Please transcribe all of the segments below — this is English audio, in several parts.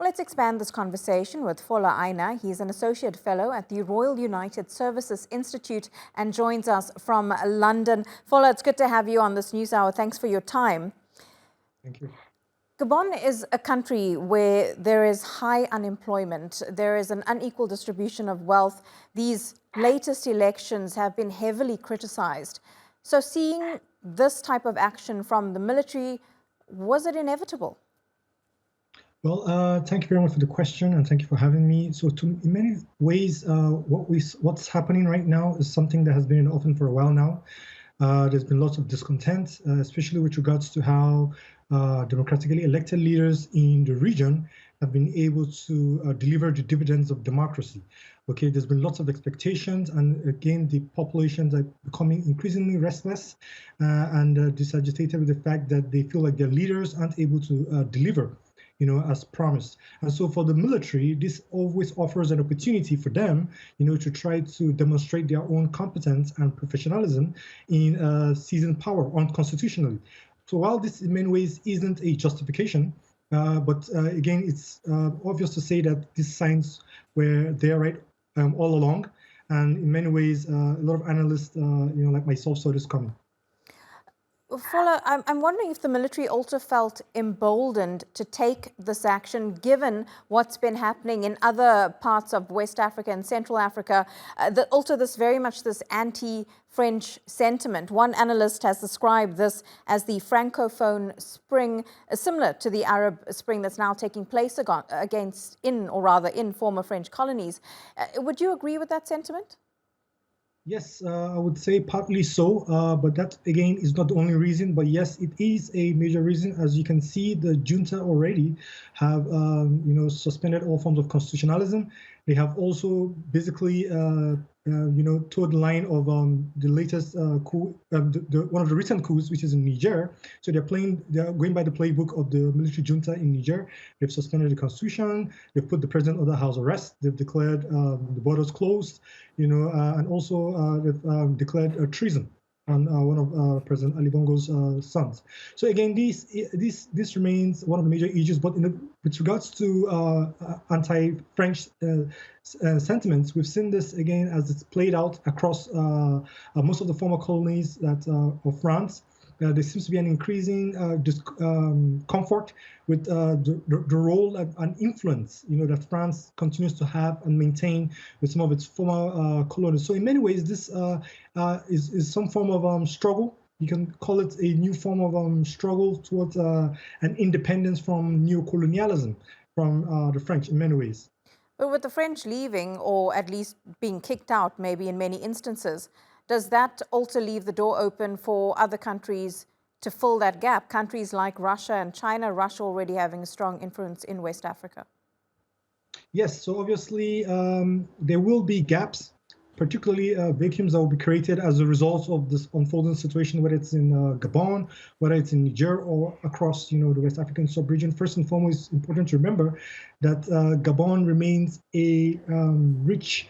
Well, let's expand this conversation with Fola Aina. He's an associate fellow at the Royal United Services Institute and joins us from London. Fola, it's good to have you on this news hour. Thanks for your time. Thank you. Gabon is a country where there is high unemployment. There is an unequal distribution of wealth. These latest elections have been heavily criticized. So seeing this type of action from the military, was it inevitable? Well, thank you very much for the question, and thank you for having me. So, in many ways, what's happening right now is something that has been in the offing for a while now. There's been lots of discontent, especially with regards to how democratically elected leaders in the region have been able to deliver the dividends of democracy. Okay, there's been lots of expectations, and again, the populations are becoming increasingly restless and disagitated with the fact that they feel like their leaders aren't able to deliver, as promised. And so for the military, this always offers an opportunity for them, to try to demonstrate their own competence and professionalism in seizing power unconstitutionally. So while this in many ways isn't a justification, but again, it's obvious to say that these signs were there right all along. And in many ways, a lot of analysts, like myself, saw this coming. Fola, I'm wondering if the military also felt emboldened to take this action, given what's been happening in other parts of West Africa and Central Africa, also this very much this anti-French sentiment. One analyst has described this as the Francophone Spring, similar to the Arab Spring that's now taking place in former French colonies. Would you agree with that sentiment? Yes, I would say partly so, but that again is not the only reason. But yes, it is a major reason. As you can see, the junta already have, suspended all forms of constitutionalism. They have also basically, toward the line of the latest coup, one of the recent coups, which is in Niger. So they're going by the playbook of the military junta in Niger. They've suspended the constitution. They've put the president under house arrest. They've declared the borders closed, and also they've declared treason on one of President Ali Bongo's sons. So again, this remains one of the major issues. But with regards to anti-French sentiments, we've seen this again as it's played out across most of the former colonies of France. There seems to be an increasing comfort with the role and influence, that France continues to have and maintain with some of its former colonies. So in many ways, this is some form of struggle. You can call it a new form of struggle towards an independence from neocolonialism from the French in many ways. But with the French leaving, or at least being kicked out, maybe in many instances, does that also leave the door open for other countries to fill that gap? Countries like Russia and China, Russia already having a strong influence in West Africa. Yes, so obviously there will be gaps, particularly vacuums that will be created as a result of this unfolding situation, whether it's in Gabon, whether it's in Niger, or across, the West African sub-region. First and foremost, it's important to remember that Gabon remains a rich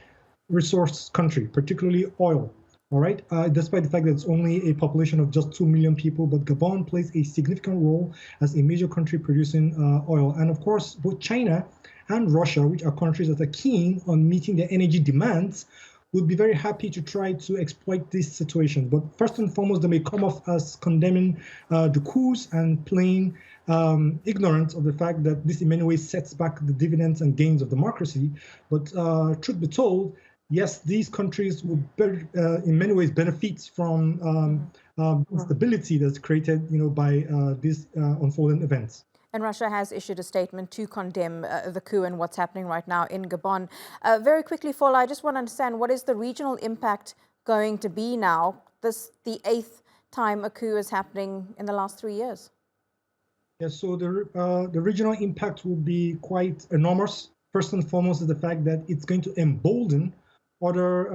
resource country, particularly oil. All right, despite the fact that it's only a population of just 2 million people, but Gabon plays a significant role as a major country producing oil. And of course, both China and Russia, which are countries that are keen on meeting their energy demands, would be very happy to try to exploit this situation. But first and foremost, they may come off as condemning the coups and plain ignorant of the fact that this in many ways sets back the dividends and gains of democracy. But truth be told, yes, these countries will in many ways benefit from stability that's created, by these unfolding events. And Russia has issued a statement to condemn the coup and what's happening right now in Gabon. Very quickly, Fola, I just want to understand, what is the regional impact going to be now? This the 8th time a coup is happening in the last 3 years. Yes, so the regional impact will be quite enormous. First and foremost is the fact that it's going to embolden other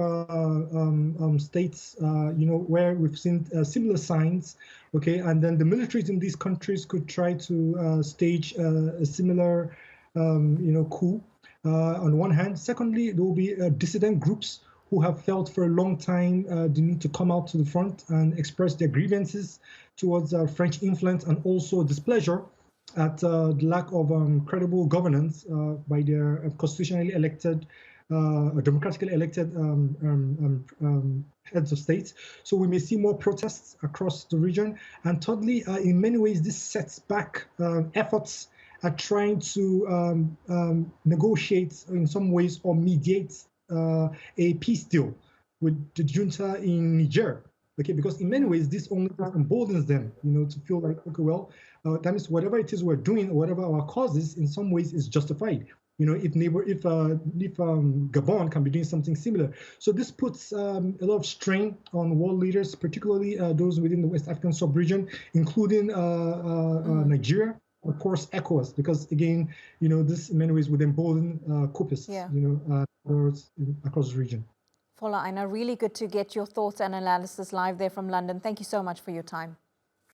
states, where we've seen similar signs, okay, and then the militaries in these countries could try to stage a similar, coup on one hand. Secondly, there will be dissident groups who have felt for a long time the need to come out to the front and express their grievances towards French influence and also displeasure at the lack of credible governance by their constitutionally elected, democratically elected heads of states. So we may see more protests across the region. And thirdly, in many ways, this sets back efforts at trying to negotiate in some ways or mediate a peace deal with the junta in Niger. Okay, because in many ways this only emboldens them, to feel like, okay, well, that means whatever it is we're doing, whatever our cause is, in some ways is justified. If Gabon can be doing something similar. So this puts a lot of strain on world leaders, particularly those within the West African sub-region, including Nigeria, of course, ECOWAS, because again, this in many ways would embolden coupists, across the region. Fola Aina, really good to get your thoughts and analysis live there from London. Thank you so much for your time.